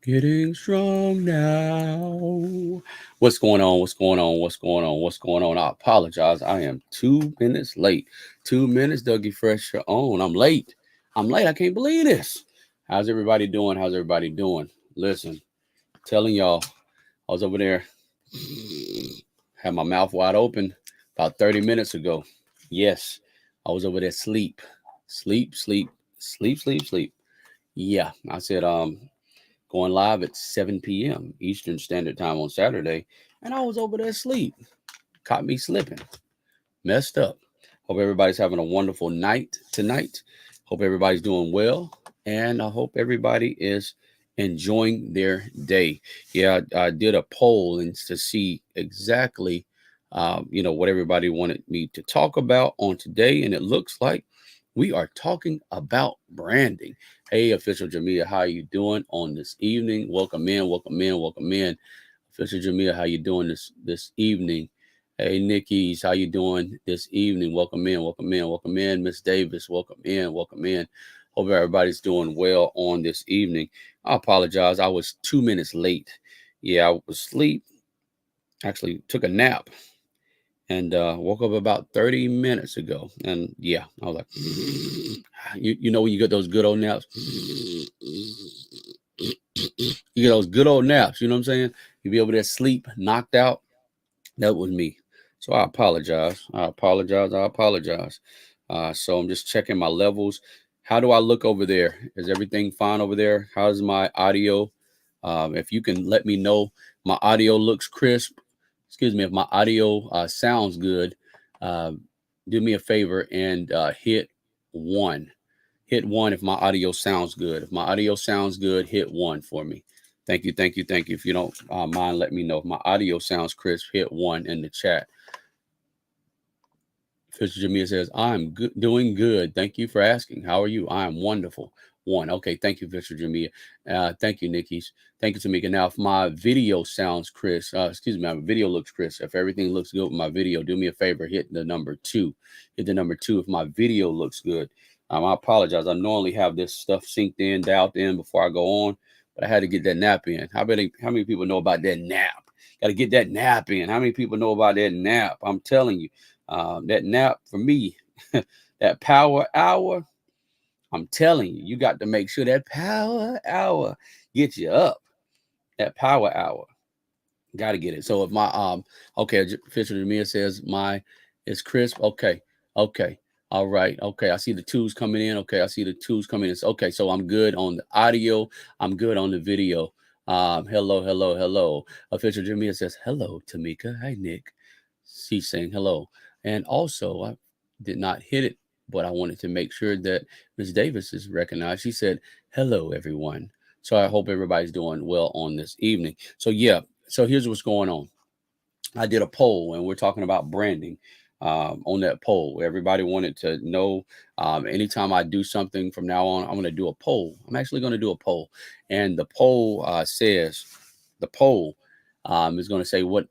Getting strong now. What's going on? What's going on? What's going on? What's going on? I apologize. I am 2 minutes late. 2 minutes, Dougie Fresh, your own. I'm late. I'm late. I can't believe this. How's everybody doing? How's everybody doing? Listen, telling y'all, I was over there, had my mouth wide open about 30 minutes ago. Yes, I was over there sleep. Sleep, sleep, sleep, sleep, sleep. Yeah, I said, going live at 7 p.m. Eastern Standard Time on Saturday, and I was over there asleep. Caught me slipping. Messed up. Hope everybody's having a wonderful night tonight. Hope everybody's doing well, and I hope everybody is enjoying their day. Yeah, I did a poll and to see exactly, what everybody wanted me to talk about on today, and it looks like we are talking about branding. Hey, official Jamia, how you doing on this evening? Welcome in, welcome in, welcome in. Official Jamia, how you doing this evening? Hey, Nikki's, how you doing this evening? Welcome in, welcome in, welcome in. Miss Davis, welcome in, welcome in. Hope everybody's doing well on this evening. I apologize. I was 2 minutes late. Yeah, I was asleep. Actually, took a nap and woke up about 30 minutes ago. And yeah, I was like, you know when you get those good old naps, you get those good old naps. You know what I'm saying? You be able to sleep knocked out. That was me. So I apologize. I apologize. I apologize. So I'm just checking my levels. How do I look over there? Is everything fine over there? How's my audio? If you can let me know, my audio looks crisp. Excuse me, if my audio sounds good, uh, do me a favor and hit one. Hit one if my audio sounds good. If my audio sounds good, hit one for me. Thank you, thank you, thank you. If you don't mind, let me know. If my audio sounds crisp, hit one in the chat. Fisher Jamia says, I'm good, doing good. Thank you for asking. How are you? I am wonderful. One. Okay. Thank you, Fisher Jamia. Thank you, Nikki's. Thank you, Tamika. Now, if my video sounds crisp, excuse me, my video looks crisp. If everything looks good with my video, do me a favor, hit the number two. Hit the number two if my video looks good. I apologize. I normally have this stuff synced in, dialed in before I go on, but I had to get that nap in. How many people know about that nap? Got to get that nap in. How many people know about that nap? I'm telling you. That nap for me, that power hour, I'm telling you, you got to make sure that power hour gets you up. That power hour, got to get it. So if my okay, Fisher Demir says my is crisp. Okay, okay, all right, okay. I see the twos coming in. Okay, I see the twos coming in. Okay, so I'm good on the audio. I'm good on the video. Hello, hello, hello. Official Jamia says hello, Tamika. Hi, Nick. She's saying hello. And also, I did not hit it, but I wanted to make sure that Miss Davis is recognized. She said, hello, everyone. So I hope everybody's doing well on this evening. So, yeah, so here's what's going on. I did a poll and we're talking about branding on that poll. Everybody wanted to know anytime I do something from now on, I'm going to do a poll. I'm actually going to do a poll. And the poll says, the poll is going to say what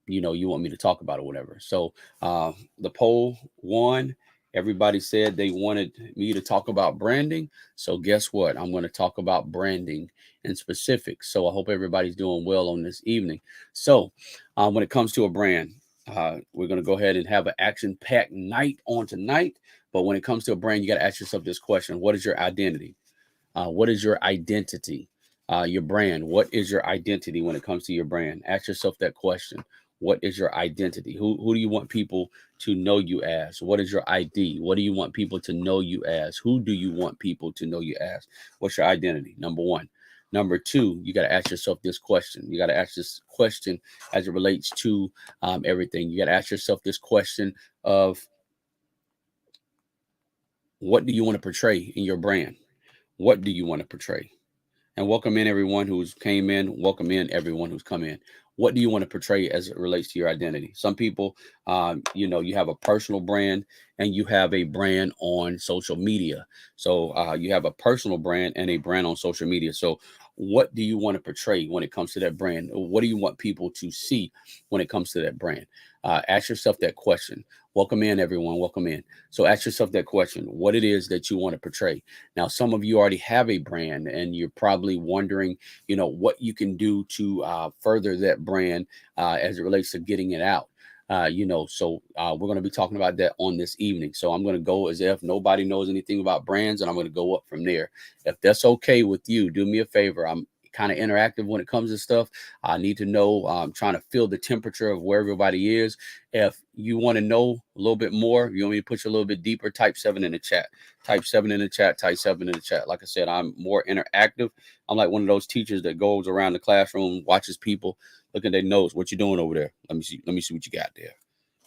you want me to talk about or whatever. So the poll won. Everybody said they wanted me to talk about branding. So guess what? I'm going to talk about branding in specific. So I hope everybody's doing well on this evening. So when it comes to a brand, we're going to go ahead and have an action-packed night on tonight. But when it comes to a brand, you got to ask yourself this question: what is your identity? What is your identity? Your brand. What is your identity when it comes to your brand? Ask yourself that question. What is your identity? Who do you want people to know you as? What is your ID? What do you want people to know you as? Who do you want people to know you as? What's your identity? Number one. Number two, you got to ask yourself this question. You got to ask this question as it relates to everything. You got to ask yourself this question of what do you want to portray in your brand? What do you want to portray? And welcome in everyone who's came in. Welcome in everyone who's come in. What do you want to portray as it relates to your identity? Some people, you have a personal brand and you have a brand on social media. So you have a personal brand and a brand on social media. So what do you want to portray when it comes to that brand? What do you want people to see when it comes to that brand? Ask yourself that question. Welcome in, everyone. Welcome in. So ask yourself that question, what it is that you want to portray. Now, some of you already have a brand and you're probably wondering, what you can do to further that brand as it relates to getting it out. We're going to be talking about that on this evening. So I'm going to go as if nobody knows anything about brands, and I'm going to go up from there. If that's okay with you, do me a favor. I'm kind of interactive when it comes to stuff. I need to know. I'm trying to feel the temperature of where everybody is. If you want to know a little bit more, you want me to push a little bit deeper, type 7 in the chat. Type 7 in the chat. Type 7 in the chat. Like I said, I'm more interactive. I'm like one of those teachers that goes around the classroom, watches people, look at their notes. What you doing over there? Let me see. Let me see what you got there.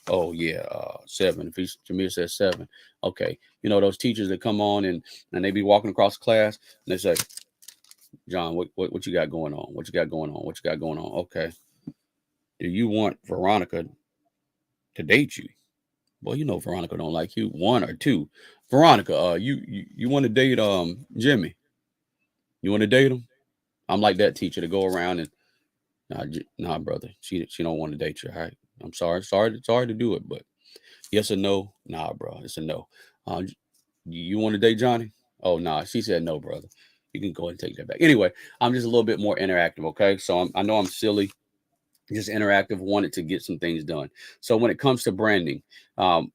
Oh yeah, 7. If he's Jameer says 7. Okay. Those teachers that come on and they be walking across the class and they say, John, what you got going on? What you got going on? What you got going on? Okay. Do you want Veronica to date you? Well, Veronica don't like you. 1 or 2. Veronica, you want to date Jimmy? You want to date him? I'm like that teacher to go around and nah, brother. She don't want to date you. All right. I'm sorry to do it, but yes or no? Nah, bro. It's a no. You want to date Johnny? Oh, nah. She said no, brother. You can go ahead and take that back. Anyway, I'm just a little bit more interactive, okay? So I know I'm silly, just interactive, wanted to get some things done. So when it comes to branding, one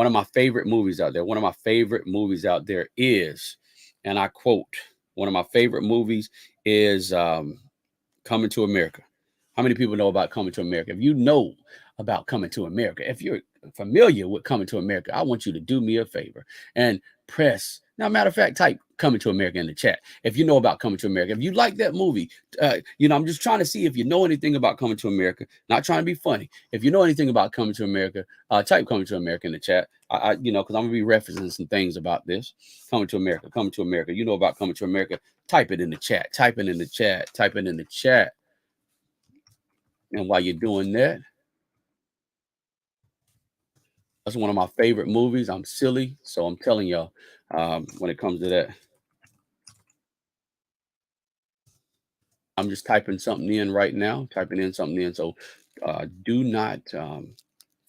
of my favorite movies out there is, and I quote, one of my favorite movies is Coming to America. How many people know about Coming to America? If you know about Coming to America, if you're familiar with Coming to America, I want you to do me a favor and press. Now, matter of fact, type Coming to America in the chat. If you know about Coming to America, if you like that movie, I'm just trying to see if you know anything about Coming to America. Not trying to be funny. If you know anything about Coming to America, type Coming to America in the chat. Because I'm gonna be referencing some things about this. Coming to America, Coming to America. You know about Coming to America? Type it in the chat. Type it in the chat. Type it in the chat. And while you're doing that, that's one of my favorite movies. I'm silly, so I'm telling y'all, when it comes to that, I'm just typing something in right now, typing in something in. So do not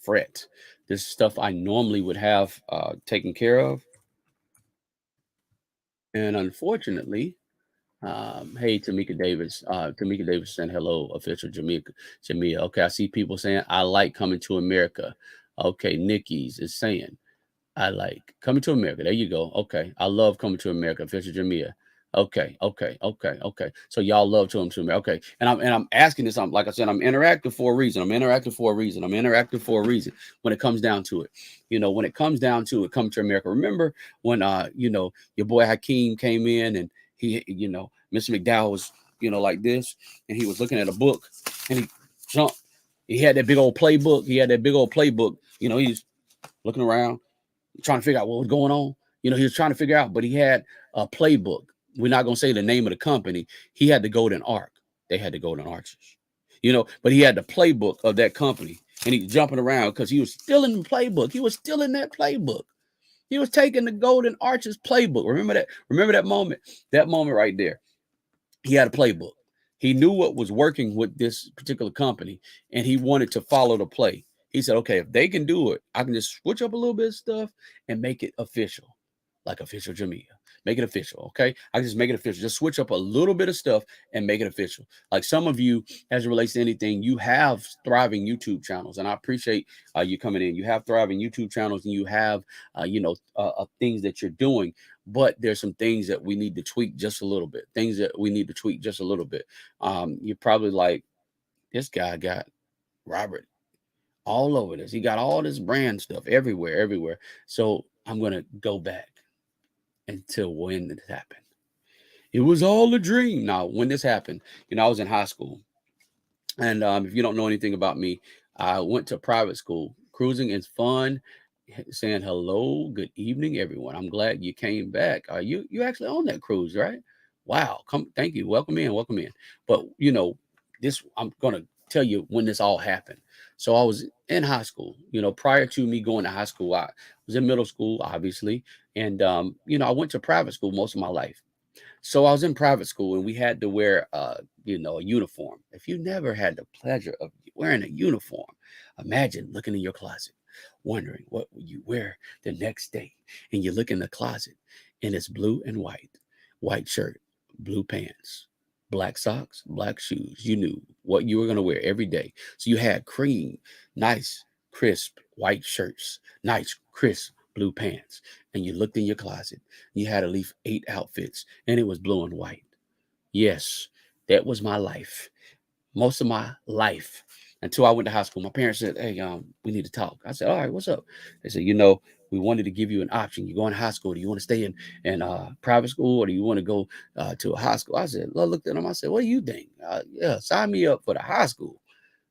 fret. This stuff I normally would have taken care of. And unfortunately, hey, Tamika Davis saying hello, official Jamia. Okay, I see people saying, I like Coming to America. Okay, Nikki's is saying, I like Coming to America. There you go. Okay. I love Coming to America. Fisher Jamia. Okay. So y'all love Coming to America. Okay. And I'm asking this. I'm like I said, I'm interactive for a reason. When it comes down to it. When it comes down to it, Come to America. Remember when your boy Hakeem came in and he, Mr. McDowell was, like this, and he was looking at a book and he jumped. He had that big old playbook. He's looking around trying to figure out what was going on. He was trying to figure out, but he had a playbook. We're not going to say the name of the company. He had the Golden Ark. They had the Golden Arches, but he had the playbook of that company and he's jumping around because he was still in the playbook. He was still in that playbook. He was taking the Golden Arches playbook. Remember that? Remember that moment? That moment right there. He had a playbook. He knew what was working with this particular company and he wanted to follow the play. He said, okay, if they can do it, I can just switch up a little bit of stuff and make it official, like official Jamia. Make it official, okay? I can just make it official. Just switch up a little bit of stuff and make it official. Like some of you, as it relates to anything, you have thriving YouTube channels, and I appreciate you coming in. You have thriving YouTube channels, and you have, things that you're doing. But there's some things that we need to tweak just a little bit. You're probably like, this guy got Robert all over this. He got all this brand stuff everywhere. So I'm gonna go back until when this happened. It was all a dream. Now, when this happened, I was in high school, and if you don't know anything about me, I went to private school. Cruising is fun. Saying hello, good evening, everyone. I'm glad you came back. You actually on that cruise, right? Wow. Thank you. Welcome in. But this I'm gonna tell you when this all happened. So I was in high school. Prior to me going to high school, I was in middle school, obviously, and I went to private school most of my life. So I was in private school and we had to wear a uniform. If you never had the pleasure of wearing a uniform, imagine looking in your closet. wondering what will you wear the next day. And you look in the closet and it's blue and white shirt, blue pants, black socks, black shoes. You knew what you were going to wear every day. So you had cream, nice, crisp white shirts, nice, crisp blue pants. And you looked in your closet. You had at least 8 outfits and it was blue and white. Yes, that was my life. Most of my life until I went to high school. My parents said, "Hey, we need to talk." I said, "All right, what's up?" They said, we wanted to give you an option. You're going to high school. Do you want to stay in private school or do you want to go to a high school?" I said, I looked at them. I said, "What do you think?" Yeah, sign me up for the high school.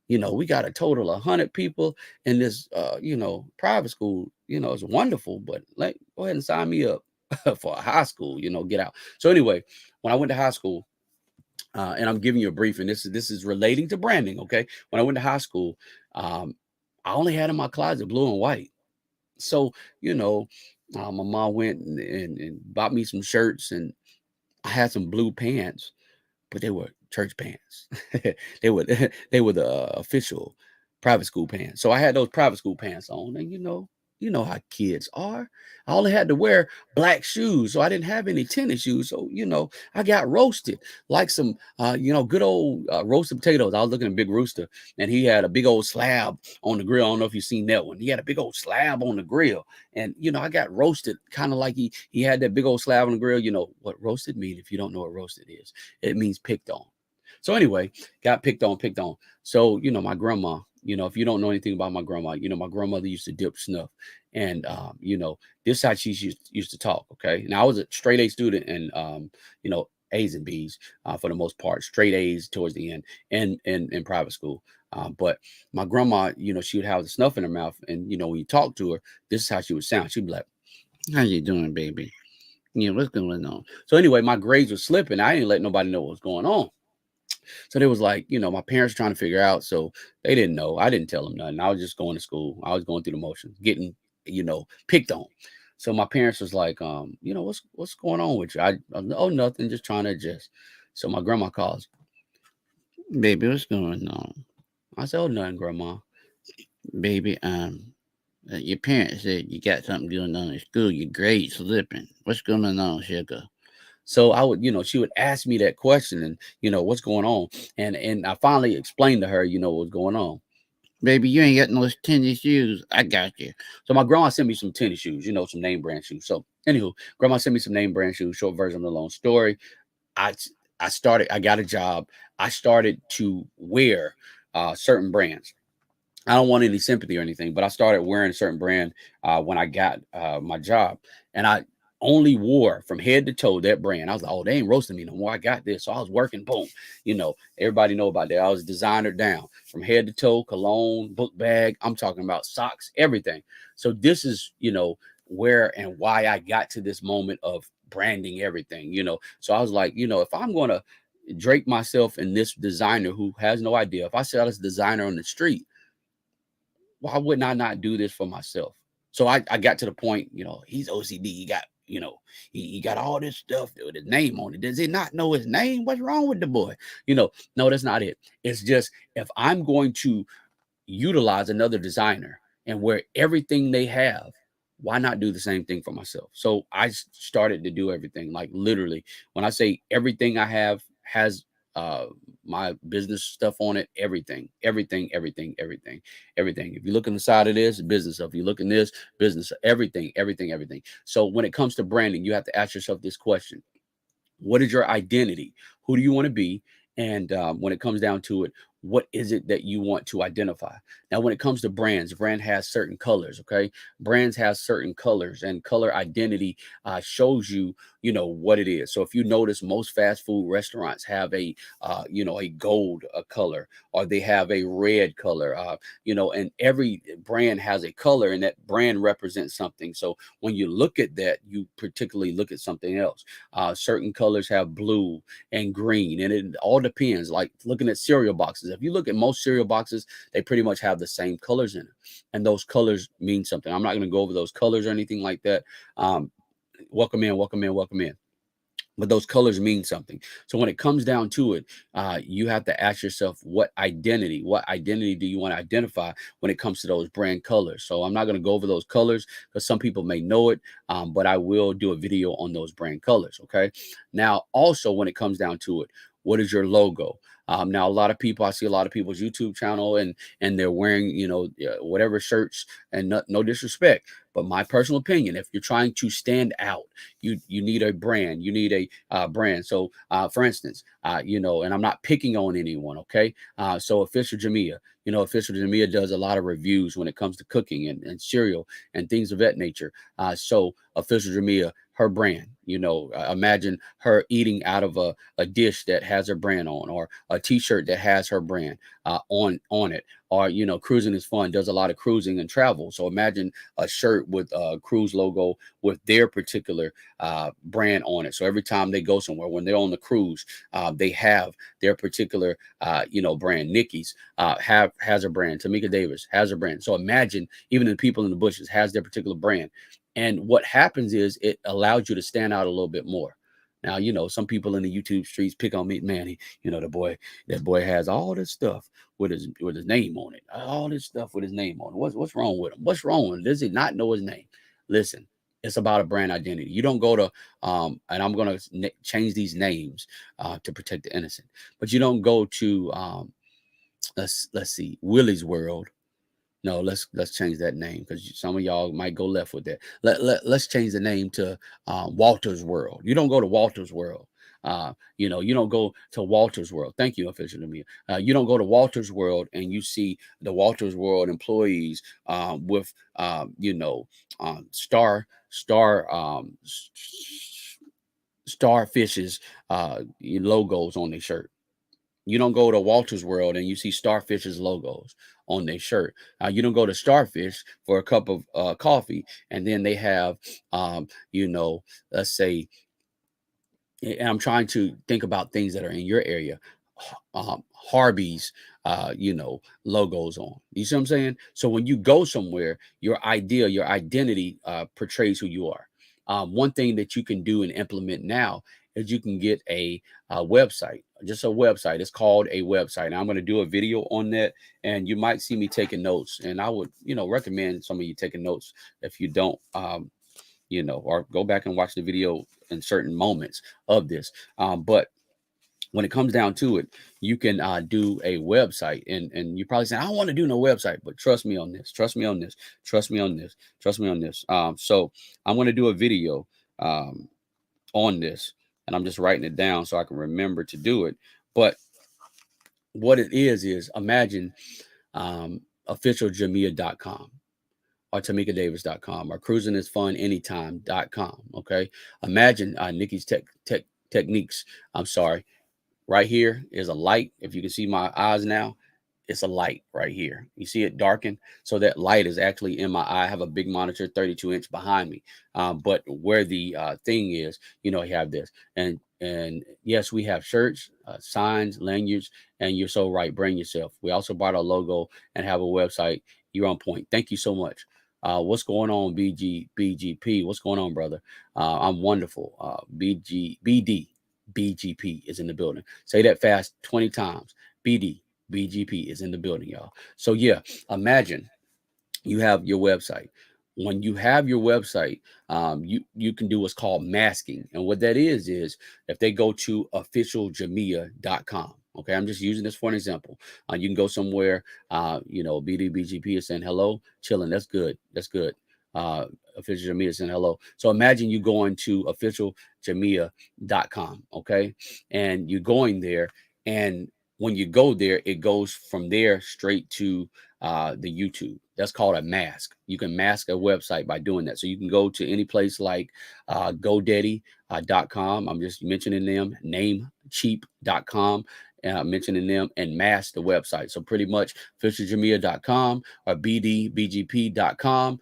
We got a total of 100 people in this, private school. It's wonderful, but like, go ahead and sign me up for a high school. Get out. So anyway, when I went to high school, and I'm giving you a brief, and this is relating to branding. Okay, when I went to high school, um, I only had in my closet blue and white. So you know, my mom went and bought me some shirts, and I had some blue pants, but they were church pants. they were they were the official private school pants. So I had those private school pants on, and you know how kids are. I only had to wear black shoes, so I didn't have any tennis shoes. So I got roasted like some good old roasted potatoes. I was looking at Big Rooster, and he had a big old slab on the grill. I don't know if you've seen that one. He had a big old slab on the grill, and I got roasted, kind of like he had that big old slab on the grill. You know what roasted means? If you don't know what roasted is, it means picked on. So anyway, got picked on, picked on. So my grandma. If you don't know anything about my grandma, my grandmother used to dip snuff, and this is how she used to talk. Okay, now I was a straight A student, and A's and B's for the most part, straight A's towards the end, and in private school. But my grandma, she would have the snuff in her mouth, and when you talk to her, this is how she would sound. She'd be like, "How you doing, baby? What's going on?" So anyway, my grades were slipping. I didn't let nobody know what was going on. So they was like, my parents trying to figure out. So they didn't know. I didn't tell them nothing. I was just going to school. I was going through the motions, getting, picked on. So my parents was like, what's going on with you? Oh, nothing, just trying to adjust. So my grandma calls, "Baby, what's going on?" I said, "Oh, nothing, grandma." "Baby, your parents said you got something going on in school. Your grades slipping. What's going on, sugar?" So I would, she would ask me that question and, what's going on. And I finally explained to her, what was going on. "Baby, you ain't got no tennis shoes. I got you." So my grandma sent me some tennis shoes, some name brand shoes. So anywho, grandma sent me some name brand shoes, short version of the long story. I I got a job. I started to wear certain brands. I don't want any sympathy or anything, but I started wearing a certain brand when I got my job, and I only wore from head to toe that brand. I was like, "Oh, they ain't roasting me no more. I got this." So I was working. Boom, everybody know about that. I was designer down from head to toe, cologne, book bag. I'm talking about socks, everything. So this is where and why I got to this moment of branding everything. So I was like, if I'm gonna drape myself in this designer who has no idea, if I sell this designer on the street, why wouldn't I not do this for myself? So I got to the point, he's OCD. He got, he got all this stuff with his name on it. Does he not know his name? What's wrong with the boy? No, that's not it. It's just if I'm going to utilize another designer and wear everything they have, why not do the same thing for myself? So I started to do everything, like literally. When I say everything I have has uh my business stuff on it, everything. If you look on the side of this, business. If you look in this, business, everything. So when it comes to branding, you have to ask yourself this question: what is your identity? Who do you want to be? And when it comes down to it, what is it that you want to identify? Now, when it comes to brands, brand has certain colors. Okay, brands have certain colors, and color identity shows you, what it is. So if you notice, most fast food restaurants have a gold color, or they have a red color. And every brand has a color, and that brand represents something. So when you look at that, you particularly look at something else. Certain colors have blue and green, and it all depends. Like looking at cereal boxes. If you look at most cereal boxes, they pretty much have the same colors in it, and those colors mean something. I'm not going to go over those colors or anything like that. Welcome in, welcome in, welcome in. but those colors mean something. So when it comes down to it, you have to ask yourself, what identity do you want to identify when it comes to those brand colors? So I'm not going to go over those colors because some people may know it, but I will do a video on those brand colors. Okay. Now, also when it comes down to it, what is your logo? Now, a lot of people, I see a lot of people's YouTube channel, and they're wearing, whatever shirts, and no disrespect, but my personal opinion, if you're trying to stand out, you need a brand. You need a brand. So, for instance, and I'm not picking on anyone. Okay. So Official Jamia, Official Jamia does a lot of reviews when it comes to cooking and cereal and things of that nature. So Official Jamia, her brand, imagine her eating out of a dish that has her brand on, or a t-shirt that has her brand on it, or Cruising is Fun does a lot of cruising and travel. So imagine a shirt with a cruise logo with their particular brand on it. So every time they go somewhere, when they're on the cruise, they have their particular brand. Nikki's has a brand. Tamika Davis has a brand. So imagine even the people in the bushes has their particular brand. And what happens is it allows you to stand out a little bit more. Now, some people in the YouTube streets pick on me, man. That boy has all this stuff with his name on it. All this stuff with his name on it. What's wrong with him? What's wrong with him? Does he not know his name? Listen, it's about a brand identity. You don't go to and I'm gonna change these names to protect the innocent, but you don't go to let's see, Willie's World. No, let's change that name because some of y'all might go left with that. Let's change the name to Walter's World. You don't go to Walter's World. You don't go to Walter's World. Thank you, Official Media. You don't go to Walter's World and you see the Walter's World employees with star starfishes logos on their shirt. You don't go to Walter's World and you see Starfish's logos on their shirt. You don't go to Starfish for a cup of coffee and then they have, let's say, and I'm trying to think about things that are in your area. Harvey's, logos on. You see what I'm saying? So when you go somewhere, your idea, your identity portrays who you are. One thing that you can do and implement now is you can get a website, just a website. It's called a website. And I'm going to do a video on that, and you might see me taking notes. And I would, recommend some of you taking notes if you don't. Or go back and watch the video in certain moments of this. But when it comes down to it, you can do a website, and you probably say, I don't want to do no website, but trust me on this, trust me on this, trust me on this, trust me on this. So I'm going to do a video on this, and I'm just writing it down so I can remember to do it. But what it is imagine officialjamia.com or tamikadavis.com or cruisingIsFunAnytime.com. Okay. Imagine Nikki's techniques. I'm sorry. Right here is a light. If you can see my eyes now, it's a light right here. You see it darken? So that light is actually in my eye. I have a big monitor, 32-inch behind me. But where the thing is, you have this. And yes, we have shirts, signs, lanyards, and you're so right. Bring yourself. We also bought our logo and have a website. You're on point. Thank you so much. What's going on, BGP? What's going on, brother? I'm wonderful. BGP is in the building. Say that fast 20 times. BGP is in the building, y'all. So yeah, imagine you have your website. When you have your website, you can do what's called masking. And what that is if they go to officialjamia.com. Okay, I'm just using this for an example. You can go somewhere, BGP is saying hello, chilling. That's good. That's good. Official Jamia saying hello. So imagine you going to officialjamia.com. Okay, and you're going there, and when you go there, it goes from there straight to the YouTube. That's called a mask. You can mask a website by doing that. So you can go to any place like GoDaddy.com. I'm just mentioning them. Namecheap.com. Mentioning them and mask the website. So pretty much officialjamia.com or bdbgp.com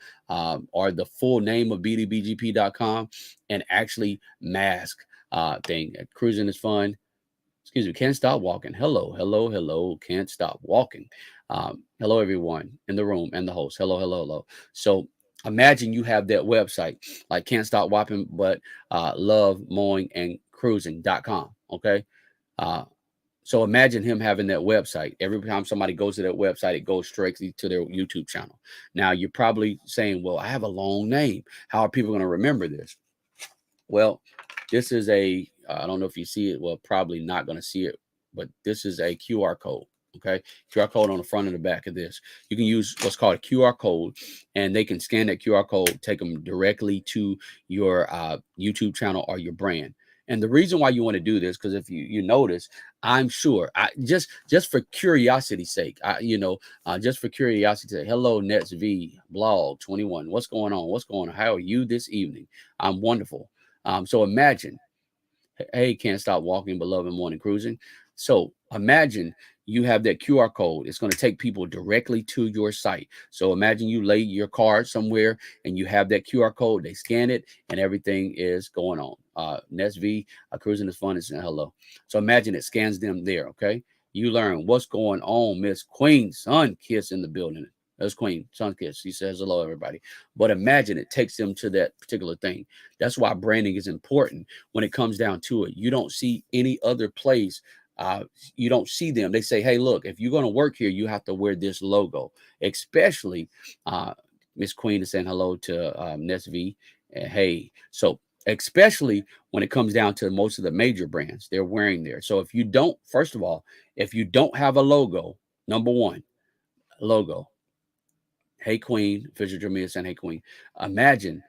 or the full name of bdbgp.com and actually mask thing. Cruising is fun. Excuse me, can't stop walking. Hello, hello, hello, can't stop walking. Hello, everyone in the room and the host. Hello, hello, hello. So imagine you have that website like Can't Stop Walking, but Love Mowing and cruising.com. Okay. Uh, so imagine him having that website. Every time somebody goes to that website, it goes straight to their YouTube channel. Now you're probably saying, well, I have a long name. How are people going to remember this? Well, this is I don't know if you see it. Well, probably not going to see it, but this is a QR code. Okay. QR code on the front and the back of this. You can use what's called a QR code, and they can scan that QR code, take them directly to your YouTube channel or your brand. And the reason why you want to do this, because if you notice, I'm sure I just for curiosity's sake, just for curiosity, say, hello, Nets V blog 21. What's going on? What's going on? How are you this evening? I'm wonderful. So imagine, hey, can't stop walking, but loving morning cruising. So imagine you have that QR code. It's going to take people directly to your site. So imagine you lay your card somewhere and you have that QR code. They scan it and everything is going on. Nets V, cruising is fun. It's hello. So imagine it scans them there. Okay. You learn what's going on. Miss Queen Sun Kiss in the building. That's Queen Sun Kiss. She says hello, everybody. But imagine it takes them to that particular thing. That's why branding is important when it comes down to it. You don't see any other place. You don't see them. They say, hey, look, if you're going to work here, you have to wear this logo, especially Miss Queen is saying hello to Ness V. Hey, so especially when it comes down to most of the major brands, they're wearing there. So if you don't, first of all, if you don't have a logo, number one, logo. Hey, Queen, Fisher Jamia saying, hey, Queen, imagine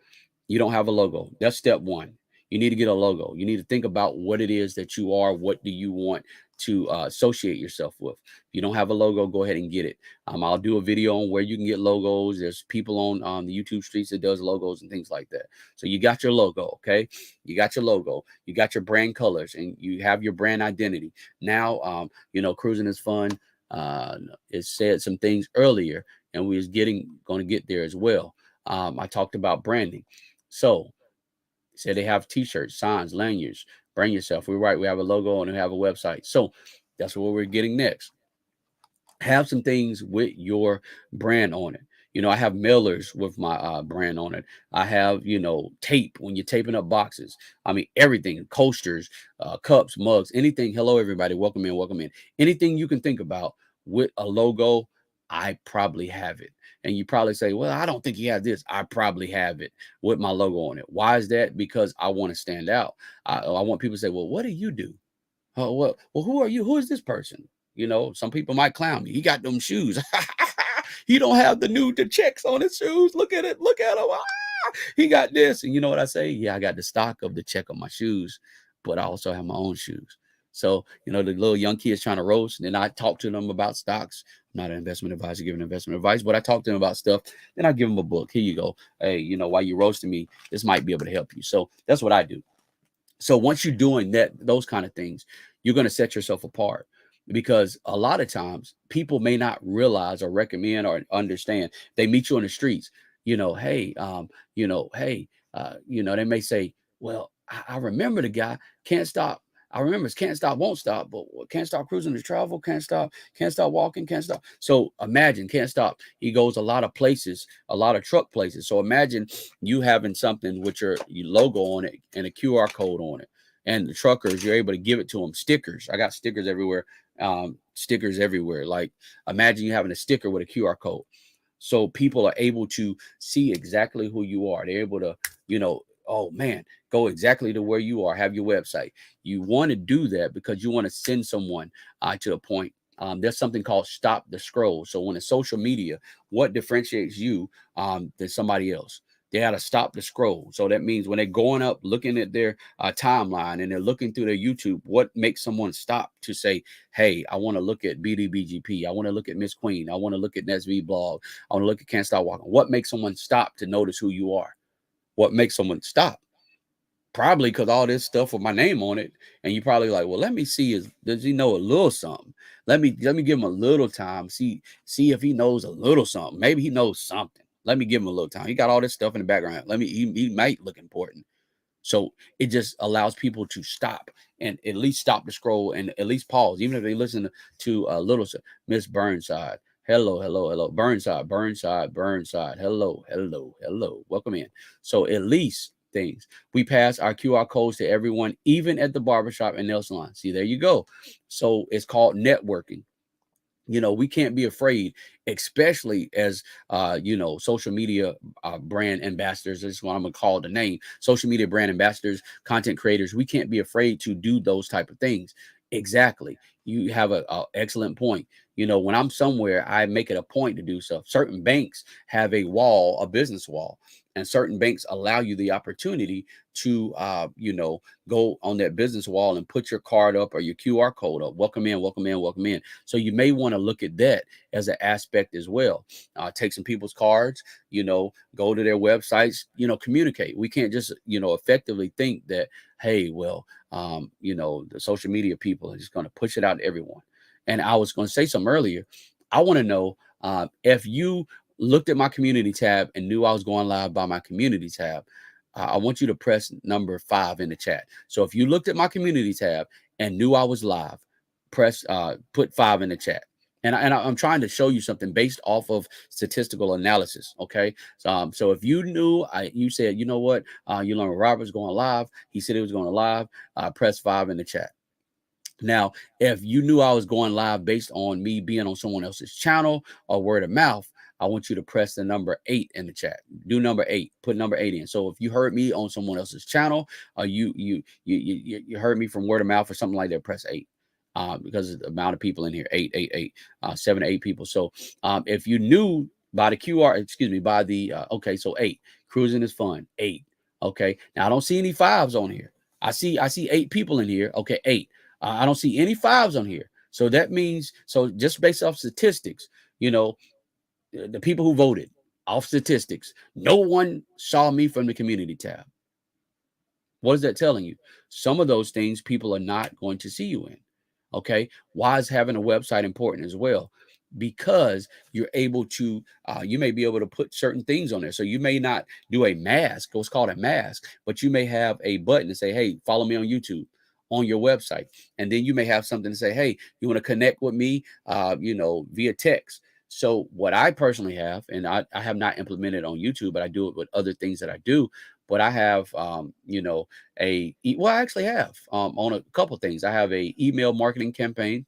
you don't have a logo. That's step one. You need to get a logo. You need to think about what it is that you are. What do you want to associate yourself with? If you don't have a logo, go ahead and get it. I'll do a video on where you can get logos. There's people on the YouTube streets that does logos and things like that. So you got your logo, okay? You got your logo. You got your brand colors, and you have your brand identity. Now, cruising is fun. It said some things earlier, and we was going to get there as well. I talked about branding. So said they have t-shirts, signs, lanyards. Brand yourself. We're right. We have a logo and we have a website. So that's what we're getting next. Have some things with your brand on it. I have mailers with my brand on it. I have, tape when you're taping up boxes. I mean, everything, coasters, cups, mugs, anything. Hello, everybody. Welcome in. Welcome in. Anything you can think about with a logo, I probably have it. And you probably say, well, I don't think he has this. I probably have it with my logo on it. Why is that? Because I want to stand out. I want people to say, well, what do you do? Oh, well, who are you? Who is this person? Some people might clown me. He got them shoes. He don't have the checks on his shoes. Look at it. Look at him. He got this. And you know what I say? Yeah, I got the stock of the check on my shoes, but I also have my own shoes. So, the little young kids trying to roast, and then I talk to them about stocks. I'm not an investment advisor giving investment advice, but I talk to them about stuff. Then I give them a book. Here you go. Hey, while you're roasting me, this might be able to help you. So that's what I do. So once you're doing those kind of things, you're going to set yourself apart, because a lot of times people may not realize or recommend or understand. They meet you on the streets, hey, they may say, well, I remember the guy can't stop. I remember it's can't stop, won't stop, but can't stop cruising to travel, can't stop walking, can't stop. So imagine can't stop. He goes a lot of places, a lot of truck places. So imagine you having something with your logo on it and a QR code on it. And the truckers, you're able to give it to them. Stickers. I got stickers everywhere. Stickers everywhere. Like imagine you having a sticker with a QR code. So people are able to see exactly who you are. They're able to, oh man, go exactly to where you are, have your website. You want to do that because you want to send someone to a point. There's something called stop the scroll. So when it's social media, what differentiates you than somebody else? They got to stop the scroll. So that means when they're going up, looking at their timeline and they're looking through their YouTube, what makes someone stop to say, hey, I want to look at BDBGP. I want to look at Miss Queen. I want to look at NSV blog. I want to look at Can't Stop Walking. What makes someone stop to notice who you are? What makes someone stop? Probably because all this stuff with my name on it, and you probably like, well, let me see, does he know a little something? Let me give him a little time, see if he knows a little something. Maybe he knows something. Let me give him a little time. He got all this stuff in the background. He might look important. So it just allows people to stop and at least stop the scroll and at least pause, even if they listen to a little. Miss Burnside. Hello. Burnside. Hello. Welcome in. So at least things. We pass our QR codes to everyone, even at the barbershop and nail salon. See, there you go. So it's called networking. We can't be afraid, especially as social media brand ambassadors. This is what I'm gonna call the name: social media brand ambassadors, content creators. We can't be afraid to do those type of things. Exactly. You have a excellent point. When I'm somewhere, I make it a point to do so. Certain banks have a wall, a business wall, and certain banks allow you the opportunity to go on that business wall and put your card up or your QR code up. Welcome in, welcome in, welcome in. So you may want to look at that as an aspect as well. Take some people's cards, go to their websites, communicate. We can't just, effectively think that, hey, well, the social media people are just going to push it out to everyone. And I was going to say something earlier. I want to know if you looked at my community tab and knew I was going live by my community tab. I want you to press number 5 in the chat. So if you looked at my community tab and knew I was live, put 5 in the chat. And I'm trying to show you something based off of statistical analysis. Okay. So if you knew, you said, you know what, Yolanda Roberts going live. He said he was going live. Press 5 in the chat. Now, if you knew I was going live based on me being on someone else's channel or word of mouth, I want you to press the number 8 in the chat. Do number 8. Put number 8 in. So if you heard me on someone else's channel, or you heard me from word of mouth or something like that, press 8. Because of the amount of people in here, 8, 8, 8, 7 to 8 people. So if you knew by the QR, by the okay, so 8. Cruising is fun. 8. Okay. Now I don't see any 5s on here. I see 8 people in here. Okay, 8. I don't see any 5s on here. So that means, just based off statistics, the people who voted off statistics, no one saw me from the community tab. What is that telling you? Some of those things people are not going to see you in. Okay. Why is having a website important as well? Because you're able to, you may be able to put certain things on there. So you may not do a mask, what's called a mask, but you may have a button to say, hey, follow me on YouTube on your website. And then you may have something to say, hey, you want to connect with me, via text. So what I personally have, and I have not implemented on YouTube, but I do it with other things that I do. But I have, well, I actually have on a couple things. I have a email marketing campaign.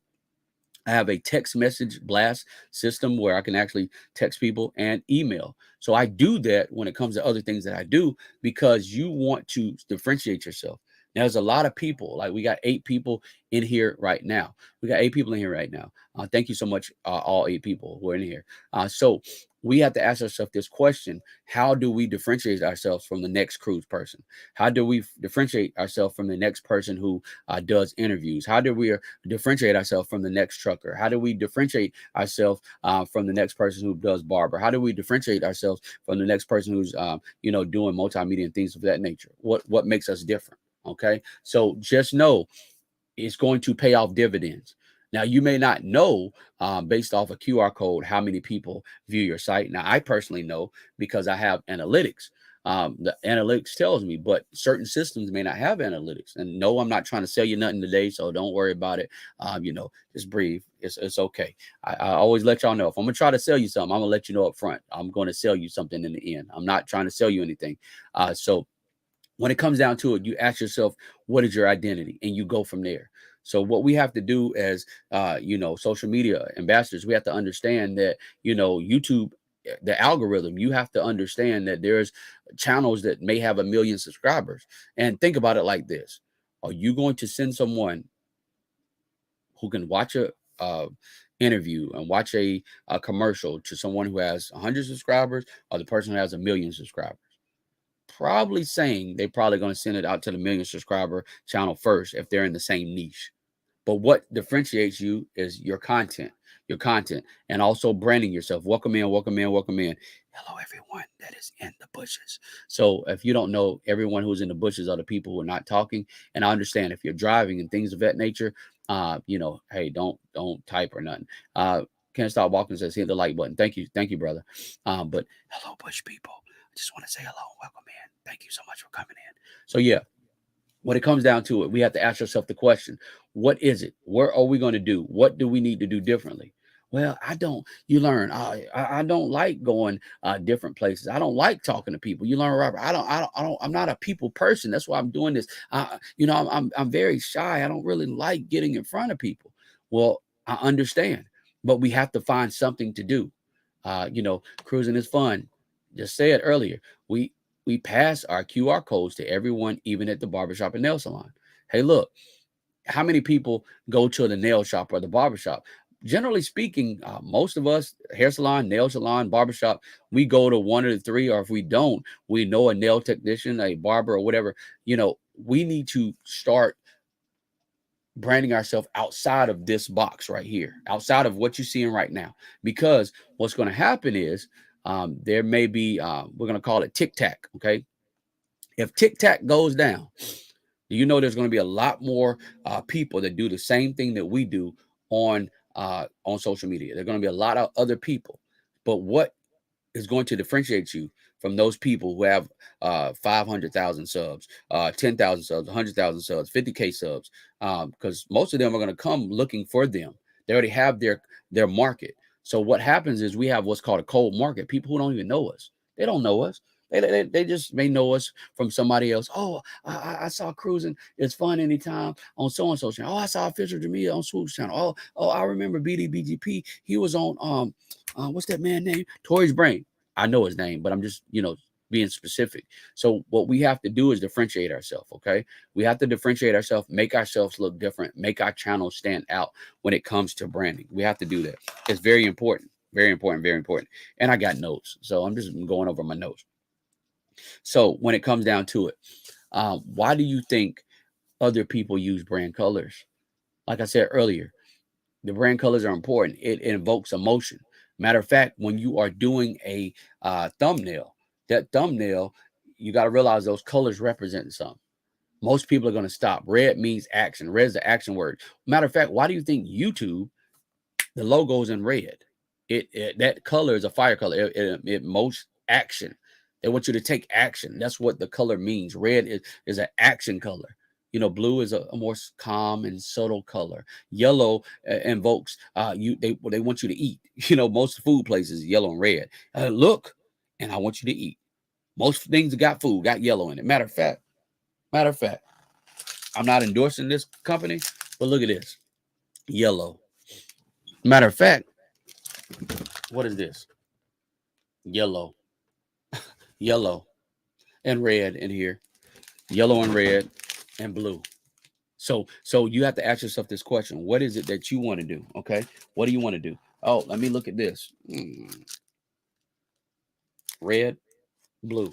I have a text message blast system where I can actually text people and email. So I do that when it comes to other things that I do, because you want to differentiate yourself. Now, there's a lot of people, like we got 8 people in here right now. We got 8 people in here right now. Thank you so much, all 8 people who are in here. So we have to ask ourselves this question: how do we differentiate ourselves from the next cruise person? How do we differentiate ourselves from the next person who does interviews? How do we differentiate ourselves from the next trucker? How do we differentiate ourselves from the next person who does barber? How do we differentiate ourselves from the next person who's doing multimedia and things of that nature? What makes us different? Okay, so just know it's going to pay off dividends. Now, you may not know based off a QR code how many people view your site. Now, I personally know because I have analytics. The analytics tells me, but certain systems may not have analytics. And no, I'm not trying to sell you nothing today, so don't worry about it. Just breathe. It's okay. I always let y'all know, if I'm gonna try to sell you something, I'm gonna let you know up front. I'm going to sell you something in the end. I'm not trying to sell you anything. So when it comes down to it, you ask yourself, what is your identity? And you go from there. So what we have to do as, social media ambassadors, we have to understand that, YouTube, the algorithm, you have to understand that there's channels that may have 1 million subscribers. And think about it like this: are you going to send someone who can watch a interview and watch a commercial to someone who has 100 subscribers, or the person who has 1 million subscribers? Probably saying they're probably going to send it out to the 1 million subscriber channel first if they're in the same niche. But what differentiates you is your content, and also branding yourself. Welcome in, welcome in, welcome in. Hello, everyone that is in the bushes. So if you don't know, everyone who's in the bushes are the people who are not talking. And I understand if you're driving and things of that nature, hey, don't type or nothing. Can't Stop Walking says hit the like button. Thank you, brother. But hello, bush people. I just want to say hello, welcome in. Thank you so much for coming in. So yeah, when it comes down to it, we have to ask ourselves the question: what is it? What are we going to do? What do we need to do differently? Well, I don't. You learn. I don't like going different places. I don't like talking to people. You learn, Robert. I don't. I'm not a people person. That's why I'm doing this. I'm very shy. I don't really like getting in front of people. Well, I understand, but we have to find something to do. Cruising is fun. Just said earlier, we pass our QR codes to everyone, even at the barbershop and nail salon. Hey, look, how many people go to the nail shop or the barbershop? Generally speaking, most of us, hair salon, nail salon, barbershop, we go to one of the three, or if we don't, we know a nail technician, a barber, or whatever. We need to start branding ourselves outside of this box right here, outside of what you're seeing right now. Because what's going to happen is there may be, we're going to call it tic tac. Okay. If tic tac goes down, there's going to be a lot more people that do the same thing that we do on social media. There are going to be a lot of other people, but what is going to differentiate you from those people who have 500,000 subs, 10,000 subs, 100,000 subs, 50K subs? Because most of them are going to come looking for them. They already have their market. So what happens is we have what's called a cold market. People who don't even know us. They don't know us. They just may know us from somebody else. Oh, I saw Cruising. It's fun anytime on so and so channel. Oh, I saw Fisher Jamia on Swoop's channel. Oh, I remember BDBGP. He was on what's that man name? Tori's Brain. I know his name, but I'm just being specific. So what we have to do is differentiate ourselves. Okay, we have to differentiate ourselves, make ourselves look different, make our channel stand out when it comes to branding. We have to do that. It's very important. Very important, very important. And I got notes, so I'm just going over my notes. So when it comes down to it, why do you think other people use brand colors? Like I said earlier, the brand colors are important. It invokes emotion. Matter of fact, when you are doing a thumbnail, that thumbnail, you got to realize those colors represent something. Most people are going to stop. Red means action. Red is the action word. Matter of fact, why do you think YouTube, the logo is in red? That color is a fire color. It most action. They want you to take action. That's what the color means. Red is an action color. Blue is a more calm and subtle color. Yellow invokes they want you to eat. Most food places yellow and red. Look, and I want you to eat. Most things that got food got yellow in it. Matter of fact, I'm not endorsing this company, but look at this, yellow. Matter of fact, what is this? Yellow, yellow, and red in here. Yellow and red and blue. So you have to ask yourself this question: what is it that you want to do? Okay, what do you want to do? Oh, let me look at this. Red, blue.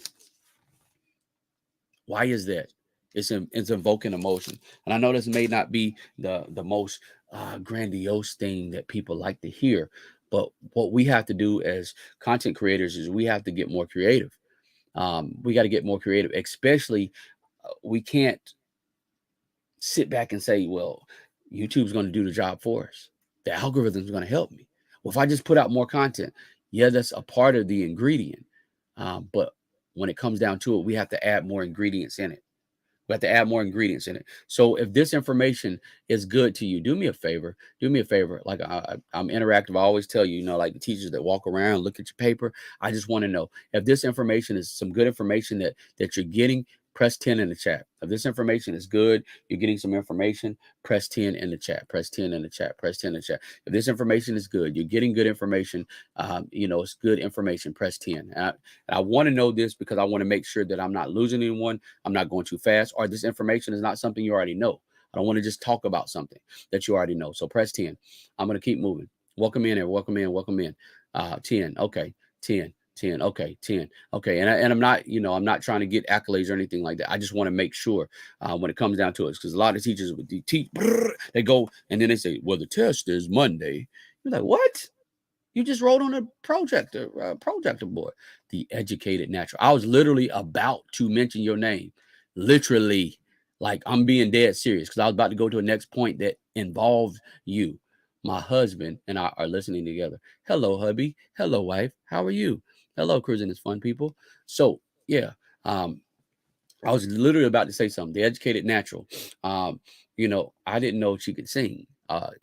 Why is that? It's invoking emotion, and I know this may not be the most grandiose thing that people like to hear, but what we have to do as content creators is we have to get more creative. We got to get more creative, especially we can't sit back and say, well, YouTube's going to do the job for us. The algorithm's going to help me. Well, if I just put out more content, yeah, that's a part of the ingredient. But when it comes down to it, we have to add more ingredients in it. We have to add more ingredients in it. So if this information is good to you, do me a favor. Do me a favor. Like I'm interactive. I always tell you, like the teachers that walk around, look at your paper. I just want to know if this information is some good information that you're getting. Press 10 in the chat. If this information is good, you're getting some information, press 10 in the chat. Press 10 in the chat. Press 10 in the chat. If this information is good, you're getting good information. It's good information. Press 10. I want to know this because I want to make sure that I'm not losing anyone. I'm not going too fast, or this information is not something you already know. I don't want to just talk about something that you already know. So press 10. I'm going to keep moving. Welcome in there. Welcome in. Welcome in. 10. Okay. 10. 10. Okay. 10. Okay. And I'm not, I'm not trying to get accolades or anything like that. I just want to make sure when it comes down to it, because a lot of teachers teach, they go and then they say, well, the test is Monday. You're like, what? You just wrote on a projector board. The Educated Natural. I was literally about to mention your name. Literally. Like I'm being dead serious because I was about to go to a next point that involved you. My husband and I are listening together. Hello, hubby. Hello, wife. How are you? Hello, Cruising is Fun people. So yeah, I was literally about to say something. The Educated Natural. I didn't know she could sing.